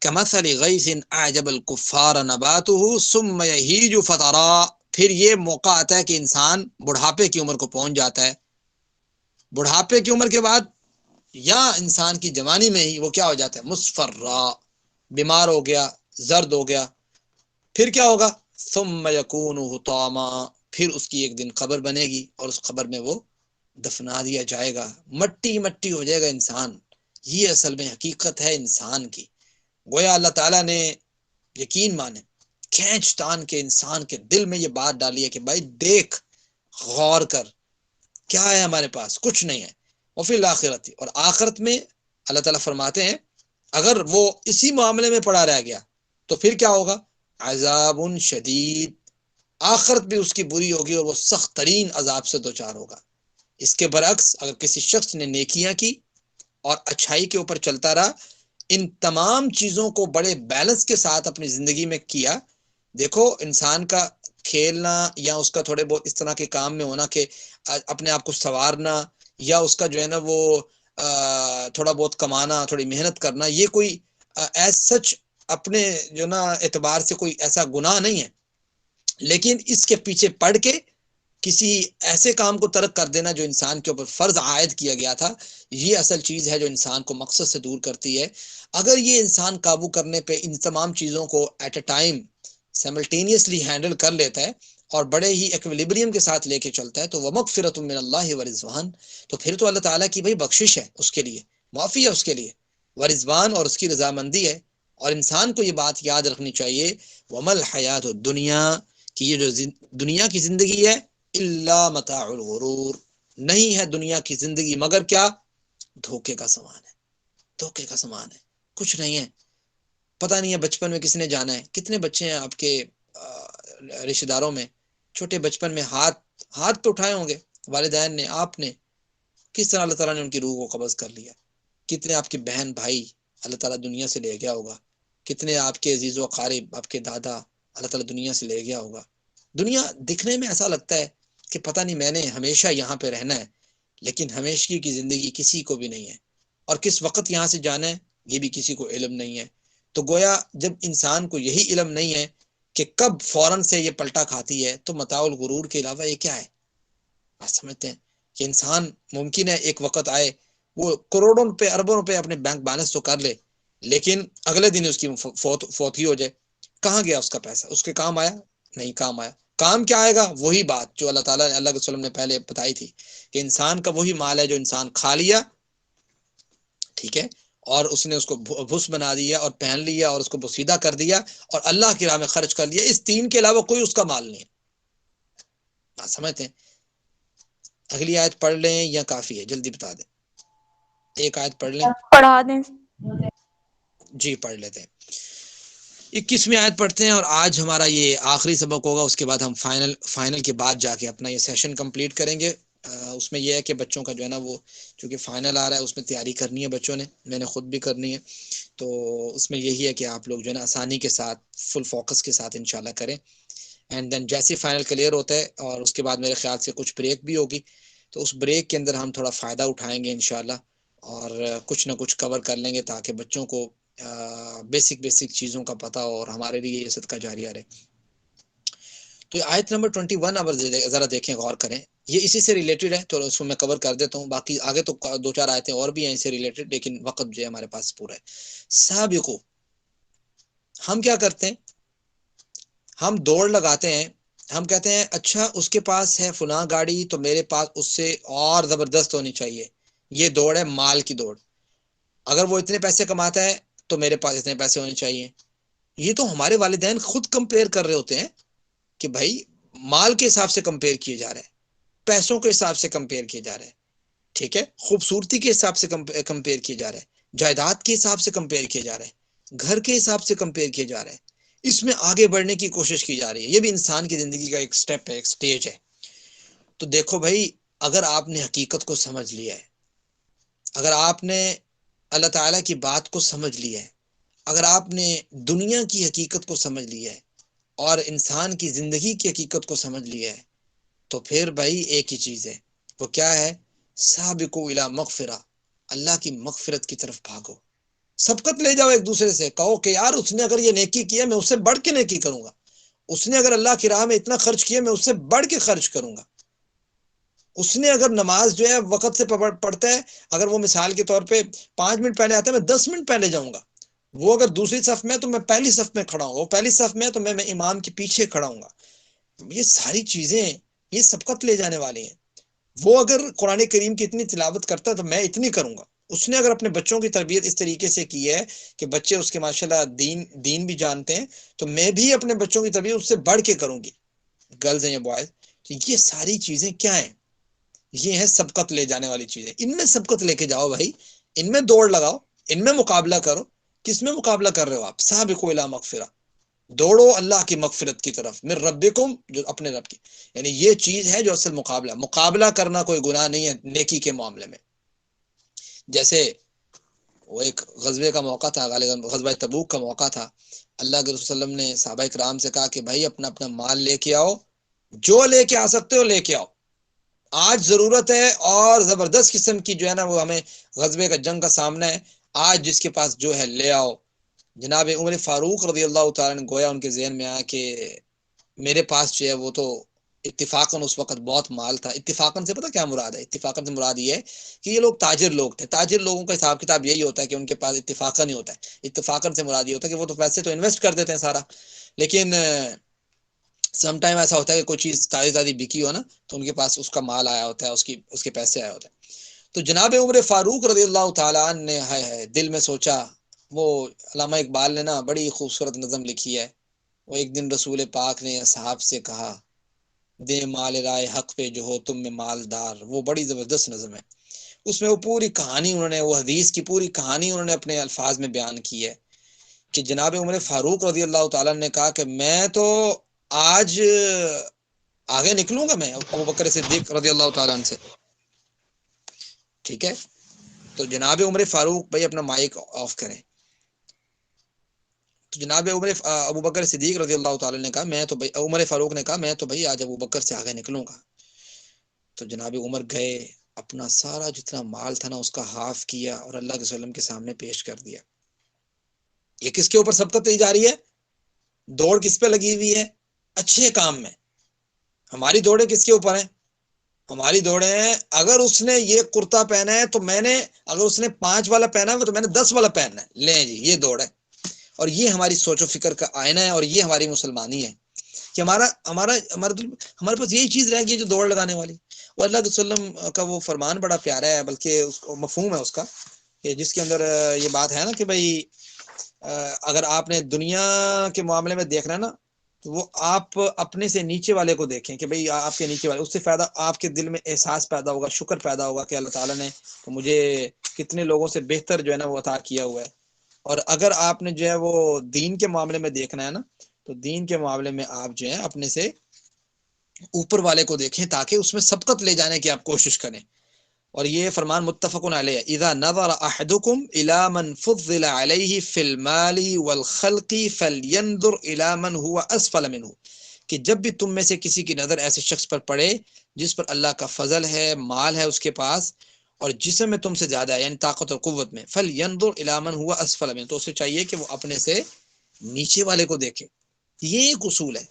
کمثل غیث اعجب الکفار نباتہ ثم یہیج فترا. پھر یہ موقع آتا ہے کہ انسان بڑھاپے کی عمر کو پہنچ جاتا ہے، بڑھاپے کی عمر کے بعد یا انسان کی جوانی میں ہی وہ کیا ہو جاتا ہے، مصفرا، بیمار ہو گیا، زرد ہو گیا. پھر کیا ہوگا، ثم یکون حطاما، پھر اس کی ایک دن قبر بنے گی اور اس قبر میں وہ دفنا دیا جائے گا، مٹی مٹی ہو جائے گا انسان. یہ اصل میں حقیقت ہے انسان کی. گویا اللہ تعالیٰ نے، یقین مانے، کھینچ تان کے انسان کے دل میں یہ بات ڈالی ہے کہ بھائی دیکھ، غور کر، کیا ہے ہمارے پاس، کچھ نہیں ہے. وفی الآخرت، اور آخرت میں اللہ تعالیٰ فرماتے ہیں اگر وہ اسی معاملے میں پڑا رہ گیا تو پھر کیا ہوگا، عذاب شدید، آخرت بھی اس کی بری ہوگی اور وہ سخت ترین عذاب سے دوچار ہوگا. اس کے برعکس اگر کسی شخص نے نیکیاں کی اور اچھائی کے اوپر چلتا رہا، ان تمام چیزوں کو بڑے بیلنس کے ساتھ اپنی زندگی میں کیا. دیکھو انسان کا کھیلنا یا اس کا تھوڑے بہت اس طرح کے کام میں ہونا کہ اپنے آپ کو سنوارنا، یا اس کا جو ہے نا وہ تھوڑا بہت کمانا، تھوڑی محنت کرنا، یہ کوئی ایز سچ اپنے جو نا اعتبار سے کوئی ایسا گناہ نہیں ہے. لیکن اس کے پیچھے پڑ کے کسی ایسے کام کو ترک کر دینا جو انسان کے اوپر فرض عائد کیا گیا تھا، یہ اصل چیز ہے جو انسان کو مقصد سے دور کرتی ہے. اگر یہ انسان قابو کرنے پہ ان تمام چیزوں کو ایٹ اے ٹائم سیملٹینیسلی ہینڈل کر لیتا ہے اور بڑے ہی ایکویلیبریم کے ساتھ لے کے چلتا ہے، تو ومغفرۃ من اللہ ورضوان، تو پھر تو اللہ تعالیٰ کی بھائی بخشش ہے اس کے لیے، معافی ہے اس کے لیے، ورضوان اور اس کی رضامندی ہے. اور انسان کو یہ بات یاد رکھنی چاہیے، ومل حیات الدنیا، کہ یہ جو دنیا کی زندگی ہے، الا متاع الغرور، نہیں ہے دنیا کی زندگی مگر کیا، دھوکے کا سامان ہے، دھوکے کا سامان ہے، کچھ نہیں ہے. پتہ نہیں ہے بچپن میں کس نے جانا ہے. کتنے بچے ہیں آپ کے رشتہ داروں میں چھوٹے بچپن میں ہاتھ تو اٹھائے ہوں گے والدین نے، آپ نے، کس طرح اللہ تعالیٰ نے ان کی روح کو قبض کر لیا. کتنے آپ کے بہن بھائی اللہ تعالیٰ دنیا سے لے گیا ہوگا، کتنے آپ کے عزیز و اقارب، آپ کے دادا اللہ تعالیٰ دنیا سے لے گیا ہوگا. دنیا دکھنے میں ایسا لگتا ہے کہ پتہ نہیں میں نے ہمیشہ یہاں پہ رہنا ہے، لیکن ہمیشگی کی زندگی کسی کو بھی نہیں ہے، اور کس وقت یہاں سے جانا ہے یہ بھی کسی کو علم نہیں ہے. تو گویا جب انسان کو یہی علم نہیں ہے کہ کب فوراً سے یہ پلٹا کھاتی ہے، تو متاع الغرور کے علاوہ یہ کیا ہے. آپ سمجھتے ہیں کہ انسان ممکن ہے ایک وقت آئے وہ کروڑوں روپے اربوں روپے اپنے بینک بیلنس تو کر لے، لیکن اگلے دن اس کی فوت ہی ہو جائے. کہاں گیا اس کا پیسہ، اس کے کام آیا نہیں، کام آیا. کام کیا آئے گا، وہی بات جو اللہ تعالیٰ نے، اللہ کے وسلم نے پہلے بتائی تھی کہ انسان کا وہی مال ہے جو انسان کھا لیا، ٹھیک ہے، اور اس نے اس کو بھس بنا دیا اور پہن لیا اور اس کو بوسیدہ کر دیا اور اللہ کی راہ میں خرچ کر لیا. اس تین کے علاوہ کوئی اس کا مال نہیں ہے. آپ سمجھتے ہیں؟ اگلی آیت پڑھ لیں یا کافی ہے، جلدی بتا دیں، ایک آیت پڑھ لیں. پڑھا دیں. جی پڑھ لیتے ہیں، 21ویں آیت پڑھتے ہیں اور آج ہمارا یہ آخری سبق ہوگا. اس کے بعد ہم فائنل کے بعد جا کے اپنا یہ سیشن کمپلیٹ کریں گے. اس میں یہ ہے کہ بچوں کا جو ہے نا وہ چونکہ فائنل آ رہا ہے، اس میں تیاری کرنی ہے بچوں نے، میں نے خود بھی کرنی ہے. تو اس میں یہی ہے کہ آپ لوگ جو ہے نا آسانی کے ساتھ، فل فوکس کے ساتھ انشاءاللہ کریں. اینڈ دین جیسے فائنل کلیئر ہوتا ہے اور اس کے بعد میرے خیال سے کچھ بریک بھی ہوگی، تو اس بریک کے اندر ہم تھوڑا فائدہ اٹھائیں گے انشاءاللہ، اور کچھ نہ کچھ کور کر لیں گے تاکہ بچوں کو بیسک چیزوں کا پتہ ہو اور ہمارے لیے یہ صدقہ جاریہ رہے۔ تو آیت نمبر 21 اب ذرا دیکھیں، غور کریں، یہ اسی سے ریلیٹڈ ہے، تو اس کو میں کور کر دیتا ہوں، باقی آگے تو 2-4 آیتیں اور بھی ہیں اس سے ریلیٹڈ، لیکن وقت جو ہے ہمارے پاس پورا ہے۔ سابقو، ہم کیا کرتے ہیں؟ ہم دوڑ لگاتے ہیں، ہم کہتے ہیں اچھا اس کے پاس ہے فلاں گاڑی تو میرے پاس اس سے اور زبردست ہونی چاہیے، یہ دوڑ ہے مال کی دوڑ، اگر وہ اتنے پیسے کماتا ہے تو میرے پاس اتنے پیسے ہونے چاہیے۔ یہ تو ہمارے والدین خود کمپیئر کر رہے ہوتے ہیں کہ بھائی مال کے حساب سے کمپیئر کیے جا رہے ہیں، پیسوں کے حساب سے کمپیئر کیے جا رہے ہیں، ٹھیک ہے، خوبصورتی کے حساب سے کمپیئر کیے جا رہے ہیں، جائیداد کے حساب سے کمپیئر کیے جا رہے ہیں، گھر کے حساب سے کمپیئر کیے جا رہے ہیں، اس میں آگے بڑھنے کی کوشش کی جا رہی ہے۔ یہ بھی انسان کی زندگی کا ایک سٹیپ ہے، ایک سٹیج ہے۔ تو دیکھو بھائی، اگر آپ نے حقیقت کو سمجھ لیا ہے، اگر آپ نے اللہ تعالیٰ کی بات کو سمجھ لیا ہے، اگر آپ نے دنیا کی حقیقت کو سمجھ لیا ہے اور انسان کی زندگی کی حقیقت کو سمجھ لیا ہے، تو پھر بھائی ایک ہی چیز ہے، وہ کیا ہے؟ سابقوا الی مغفرہ، اللہ کی مغفرت کی طرف بھاگو، سبقت لے جاؤ ایک دوسرے سے، کہو کہ یار اس نے اگر یہ نیکی کیا میں اس سے بڑھ کے نیکی کروں گا، اس نے اگر اللہ کی راہ میں اتنا خرچ کیا میں اس سے بڑھ کے خرچ کروں گا، اس نے اگر نماز جو ہے وقت سے پڑھتا ہے، اگر وہ مثال کے طور پہ 5 منٹ پہلے آتا ہے میں 10 منٹ پہلے جاؤں گا، وہ اگر دوسری صف میں تو میں پہلی صف میں کھڑا ہوں، وہ پہلی صف میں تو میں امام کے پیچھے کھڑا ہوں گا۔ یہ ساری چیزیں یہ سبقت لے جانے والی ہیں۔ وہ اگر قرآن کریم کی اتنی تلاوت کرتا ہے تو میں اتنی کروں گا۔ اس نے اگر اپنے بچوں کی تربیت اس طریقے سے کی ہے کہ بچے اس کے ماشاءاللہ دین بھی جانتے ہیں، تو میں بھی اپنے بچوں کی تربیت اس سے بڑھ کے کروں گی، گرلز ہیں یا بوائز۔ تو یہ ساری چیزیں کیا ہیں؟ یہ ہے سبقت لے جانے والی چیزیں۔ ان میں سبقت لے کے جاؤ بھائی، ان میں دوڑ لگاؤ، ان میں مقابلہ کرو۔ کس میں مقابلہ کر رہے ہو آپ؟ سابقوا الی مغفرہ، دوڑو اللہ کی مغفرت کی طرف، من ربکم، جو اپنے رب کی، یعنی یہ چیز ہے جو اصل مقابلہ کرنا کوئی گناہ نہیں ہے نیکی کے معاملے میں۔ جیسے وہ ایک غزوے کا موقع تھا، غزوہ تبوک کا موقع تھا، اللہ کے رسول صلی اللہ علیہ وسلم نے صحابہ کرام سے کہا کہ بھائی اپنا اپنا مال لے کے آؤ، جو لے کے آ سکتے ہو لے کے آؤ، آج ضرورت ہے اور زبردست قسم کی جو ہے نا وہ ہمیں غزوے کا جنگ کا سامنا ہے، آج جس کے پاس جو ہے لے آؤ۔ جناب عمر فاروق رضی اللہ تعالیٰ نے گویا ان کے ذہن میں آیا کہ میرے پاس جو ہے وہ تو اتفاقاً اس وقت بہت مال تھا۔ اتفاقاً سے پتہ کیا مراد ہے؟ اتفاقاً سے مراد یہ ہے کہ یہ لوگ تاجر لوگ تھے، تاجر لوگوں کا حساب کتاب یہی ہوتا ہے کہ ان کے پاس اتفاقاً ہی ہوتا ہے۔ اتفاقاً سے مراد یہ ہوتا ہے کہ وہ تو پیسے تو انویسٹ کر دیتے ہیں سارا، لیکن سم ٹائم ایسا ہوتا ہے کہ کوئی چیز تازی بکی ہو نا تو ان کے پاس اس کا مال آیا ہوتا ہے، اس کے پیسے آئے ہوتے ہیں۔ تو جناب عمر فاروق رضی اللہ تعالیٰ عنہ نے دل میں سوچا، وہ علامہ اقبال نے نا بڑی خوبصورت نظم لکھی ہے، وہ ایک دن رسول پاک نے اصحاب سے کہا، دے مال رائے حق پہ جو ہو تم میں مالدار، وہ بڑی زبردست نظم ہے۔ اس میں وہ پوری کہانی انہوں نے، وہ حدیث کی پوری کہانی انہوں نے اپنے الفاظ میں بیان کی ہے کہ جناب عمر فاروق رضی اللہ تعالیٰ نے کہا کہ میں تو آج آگے نکلوں گا، میں ابو بکر صدیق رضی اللہ تعالیٰ عنہ سے، ٹھیک ہے۔ تو جناب عمر فاروق، بھائی اپنا مائک آف کریں، تو جناب ابو بکر صدیق رضی اللہ تعالیٰ نے کہا میں تو بھائی، عمر فاروق نے کہا میں تو بھائی آج ابو بکر سے آگے نکلوں گا۔ تو جناب عمر گئے، اپنا سارا جتنا مال تھا نا اس کا ہاف کیا اور اللہ کے وسلم کے سامنے پیش کر دیا۔ یہ کس کے اوپر سبقت لی جا رہی ہے؟ دوڑ کس پہ لگی ہوئی ہے؟ اچھے کام میں۔ ہماری دوڑیں کس کے اوپر ہیں؟ ہماری دوڑیں ہیں اگر اس نے یہ کرتا پہنا ہے تو میں نے، اگر اس نے 5 والا پہنا ہے تو میں نے 10 والا پہننا ہے، لیں جی یہ دوڑ ہے۔ اور یہ ہماری سوچ و فکر کا آئینہ ہے، اور یہ ہماری مسلمانی ہے کہ ہمارے پاس یہی چیز رہ گئی جو دوڑ لگانے والی۔ وہ اللہ کے وسلم کا وہ فرمان بڑا پیارا ہے، بلکہ اس کو مفہوم ہے اس کا، کہ جس کے اندر یہ بات ہے نا کہ بھائی اگر آپ نے دنیا کے معاملے میں دیکھنا ہے نا تو وہ آپ اپنے سے نیچے والے کو دیکھیں کہ بھئی آپ کے نیچے والے، اس سے فائدہ آپ کے دل میں احساس پیدا ہوگا، شکر پیدا ہوگا کہ اللہ تعالیٰ نے مجھے کتنے لوگوں سے بہتر جو ہے نا وہ عطا کیا ہوا ہے۔ اور اگر آپ نے جو ہے وہ دین کے معاملے میں دیکھنا ہے نا تو دین کے معاملے میں آپ جو ہے اپنے سے اوپر والے کو دیکھیں تاکہ اس میں سبقت لے جانے کی آپ کوشش کریں۔ اور یہ فرمان متفق علیہ، اذا نظر احدکم الی من فضل علیہ فی المال والخلق فلینظر الی من هو اسفل منہ، کہ جب بھی تم میں سے کسی کی نظر ایسے شخص پر پڑے جس پر اللہ کا فضل ہے، مال ہے اس کے پاس، اور جسم میں تم سے زیادہ ہے، یعنی طاقت اور قوت میں، فَلْيَنْظُرْ إِلَىٰ مَنْ هُوَ أَسْفَلَ مِنْهُ، تو اسے چاہیے کہ وہ اپنے سے نیچے والے کو دیکھے۔ یہ ایک اصول ہے،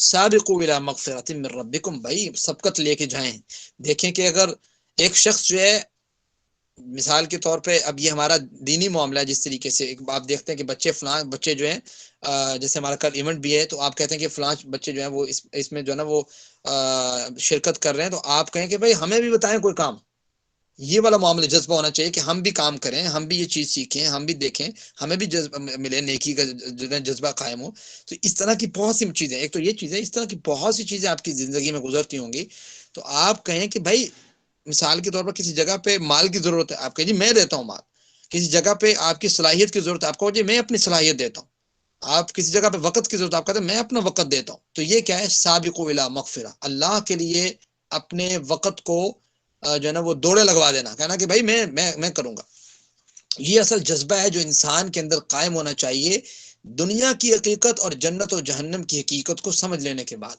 سابقوا الی مغفرۃ من ربکم، بھائی سبقت لے کے جائیں۔ دیکھیں کہ اگر ایک شخص جو ہے، مثال کے طور پہ اب یہ ہمارا دینی معاملہ ہے، جس طریقے سے آپ دیکھتے ہیں کہ بچے جو ہیں، جیسے ہمارا کل ایونٹ بھی ہے، تو آپ کہتے ہیں کہ فلاں بچے جو ہیں وہ اس میں جو ہے نا وہ شرکت کر رہے ہیں، تو آپ کہیں کہ بھائی ہمیں بھی بتائیں کوئی کام۔ یہ والا معاملہ جذبہ ہونا چاہیے کہ ہم بھی کام کریں، ہم بھی یہ چیز سیکھیں، ہم بھی دیکھیں، ہمیں بھی جذبہ ملے، نیکی کا جذبہ قائم ہو۔ تو اس طرح کی بہت سی چیزیں، ایک تو یہ چیزیں، اس طرح کی بہت سی چیزیں آپ کی زندگی میں گزرتی ہوں گی، تو آپ کہیں کہ بھائی مثال کے طور پر کسی جگہ پہ مال کی ضرورت ہے، آپ کہیں جی میں دیتا ہوں مال۔ کسی جگہ پہ آپ کی صلاحیت کی ضرورت ہے، آپ کہو جی میں اپنی صلاحیت دیتا ہوں۔ آپ کسی جگہ پہ وقت کی ضرورت ہے، آپ کہتے ہیں میں اپنا وقت دیتا ہوں۔ تو یہ کیا ہے؟ سابقوا الی مغفرہ، اللہ کے لیے اپنے وقت کو جو ہے نا وہ دوڑے لگوا دینا، کہنا کہ بھائی میں کروں گا۔ یہ اصل جذبہ ہے جو انسان کے اندر قائم ہونا چاہیے دنیا کی حقیقت اور جنت و جہنم کی حقیقت کو سمجھ لینے کے بعد۔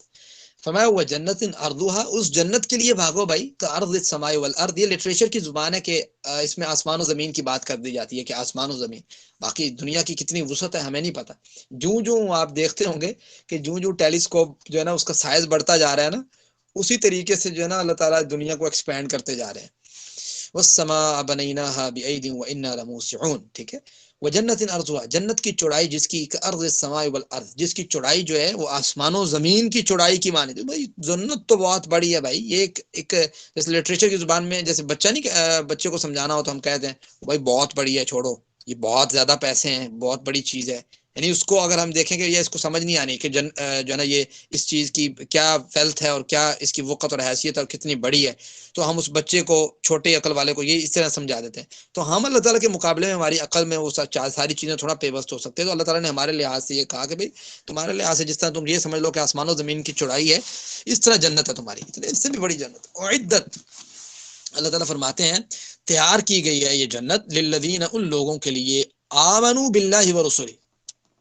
فرمایا ہوا جنت ارضھا، اس جنت کے لیے بھاگو بھائی، کہ ارض السماء والارض، یہ لٹریچر کی زبان ہے کہ اس میں آسمان و زمین کی بات کر دی جاتی ہے کہ آسمان و زمین، باقی دنیا کی کتنی وسعت ہے ہمیں نہیں پتہ۔ جو آپ دیکھتے ہوں گے کہ جو ٹیلیسکوپ جو ہے نا اس کا سائز بڑھتا جا رہا ہے نا، اسی طریقے سے جو ہے نا اللہ تعالیٰ دنیا کو ایکسپینڈ کرتے جا رہے ہیں۔ والسماء بنيناها بأيد وإنا لموسعون، ٹھیک ہے۔ وجنت ارضها، جنت کی چوڑائی جس کی ارض السماء والارض، جس کی چوڑائی جو ہے وہ آسمان و زمین کی چوڑائی کی مانی۔ بھائی جنت تو بہت بڑی ہے بھائی، یہ ایک جیسے لٹریچر کی زبان میں جیسے بچہ نہیں، بچے کو سمجھانا ہو تو ہم کہتے ہیں بھائی بہت بڑی ہے، چھوڑو یہ بہت زیادہ پیسے ہیں، بہت بڑی چیز ہے۔ یعنی اس کو اگر ہم دیکھیں کہ یہ اس کو سمجھ نہیں آنی کہ جو ہے نا یہ اس چیز کی کیا ویلتھ ہے اور کیا اس کی وقت اور حیثیت اور کتنی بڑی ہے، تو ہم اس بچے کو، چھوٹے عقل والے کو یہ اس طرح سمجھا دیتے ہیں۔ تو ہم اللہ تعالیٰ کے مقابلے میں ہماری عقل میں وہ ساری چیزیں تھوڑا پیوست ہو سکتے ہیں۔ تو اللہ تعالیٰ نے ہمارے لحاظ سے یہ کہا کہ بھائی تمہارے لحاظ سے جس طرح تم یہ سمجھ لو کہ آسمان و زمین کی چوڑائی ہے، اس طرح جنت ہے تمہاری، اس سے بھی بڑی جنت اعدت۔ اللہ تعالیٰ فرماتے ہیں تیار کی گئی ہے یہ جنت للذین، ان لوگوں کے لیے، آمنوا باللہ ورسلہ،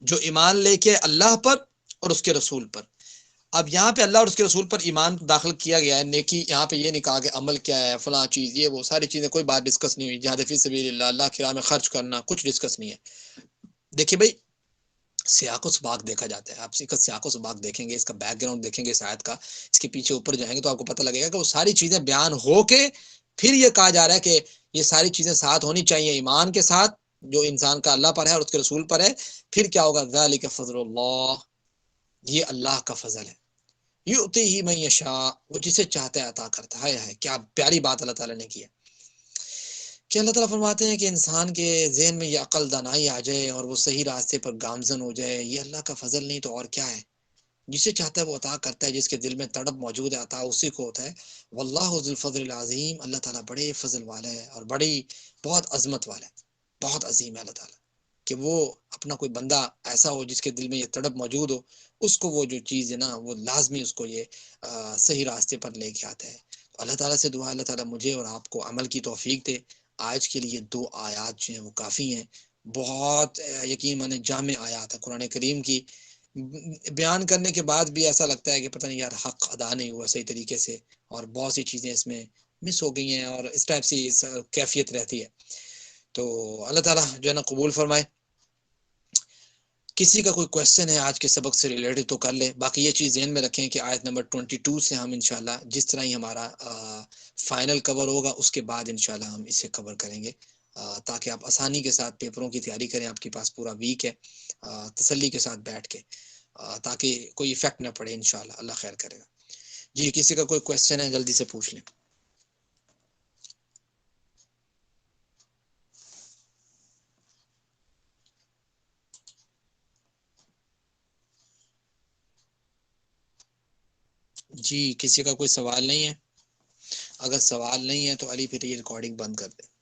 جو ایمان لے کے اللہ پر اور اس کے رسول پر۔ اب یہاں پہ اللہ اور اس کے رسول پر ایمان داخل کیا گیا ہے، نیکی یہاں پہ یہ نہیں کہا کہ عمل کیا ہے، فلاں چیز، یہ وہ ساری چیزیں کوئی بات ڈسکس نہیں ہوئی۔ جہاد فی سبیل اللہ، اللہ کی راہ میں خرچ کرنا، کچھ ڈسکس نہیں ہے۔ دیکھیں بھائی سیاق و سباق دیکھا جاتا ہے، آپ سیاق و سباق دیکھیں گے، اس کا بیک گراؤنڈ دیکھیں گے، اس آیت کا، اس کے پیچھے اوپر جائیں گے تو آپ کو پتہ لگے گا کہ وہ ساری چیزیں بیان ہو کے پھر یہ کہا جا رہا ہے کہ یہ ساری چیزیں ساتھ ہونی چاہیے ایمان کے ساتھ جو انسان کا اللہ پر ہے اور اس کے رسول پر ہے۔ پھر کیا ہوگا؟ ذالک فضل اللہ، یہ اللہ کا فضل ہے، یؤتیہ من یشاء، وہ جسے چاہتا ہے عطا کرتا ہے۔ کیا پیاری بات اللہ تعالیٰ نے کی ہے کہ اللہ تعالیٰ فرماتے ہیں کہ انسان کے ذہن میں یہ عقل دانائی آ جائے اور وہ صحیح راستے پر گامزن ہو جائے، یہ اللہ کا فضل نہیں تو اور کیا ہے؟ جسے چاہتا ہے وہ عطا کرتا ہے، جس کے دل میں تڑپ موجود ہے عطا اسی کو ہوتا ہے۔ واللہ ذو الفضل العظیم، اللہ تعالیٰ بڑے فضل والا ہے اور بڑی بہت عظمت والا ہے، بہت عظیم ہے اللہ تعالیٰ، کہ وہ اپنا کوئی بندہ ایسا ہو جس کے دل میں یہ تڑپ موجود ہو، اس کو وہ جو چیز ہے نا وہ لازمی اس کو یہ صحیح راستے پر لے کے آتا ہے۔ اللہ تعالیٰ سے دعا، اللہ تعالیٰ مجھے اور آپ کو عمل کی توفیق دے۔ آج کے لیے 2 آیات جو ہیں وہ کافی ہیں، بہت یقین مانے جامع آیات ہے قرآن کریم کی، بیان کرنے کے بعد بھی ایسا لگتا ہے کہ پتہ نہیں یار حق ادا نہیں ہوا صحیح طریقے سے، اور بہت سی چیزیں اس میں مس ہو گئی ہیں اور اس ٹائپ سے کیفیت رہتی ہے۔ تو اللہ تعالیٰ جو ہے نا قبول فرمائے۔ کسی کا کوئی کویسچن ہے آج کے سبق سے ریلیٹڈ تو کر لے، باقی یہ چیز ذہن میں رکھیں کہ آیت نمبر 22 سے ہم انشاءاللہ جس طرح ہی ہمارا فائنل کور ہوگا اس کے بعد انشاءاللہ ہم اسے کور کریں گے، تاکہ آپ آسانی کے ساتھ پیپروں کی تیاری کریں۔ آپ کے پاس پورا ویک ہے، تسلی کے ساتھ بیٹھ کے، تاکہ کوئی ایفیکٹ نہ پڑے انشاءاللہ، اللہ خیر کرے گا۔ جی کسی کا کوئی کویسچن ہے جلدی سے پوچھ لیں۔ جی کسی کا کوئی سوال نہیں ہے؟ اگر سوال نہیں ہے تو علی پھر یہ ریکارڈنگ بند کر دیں۔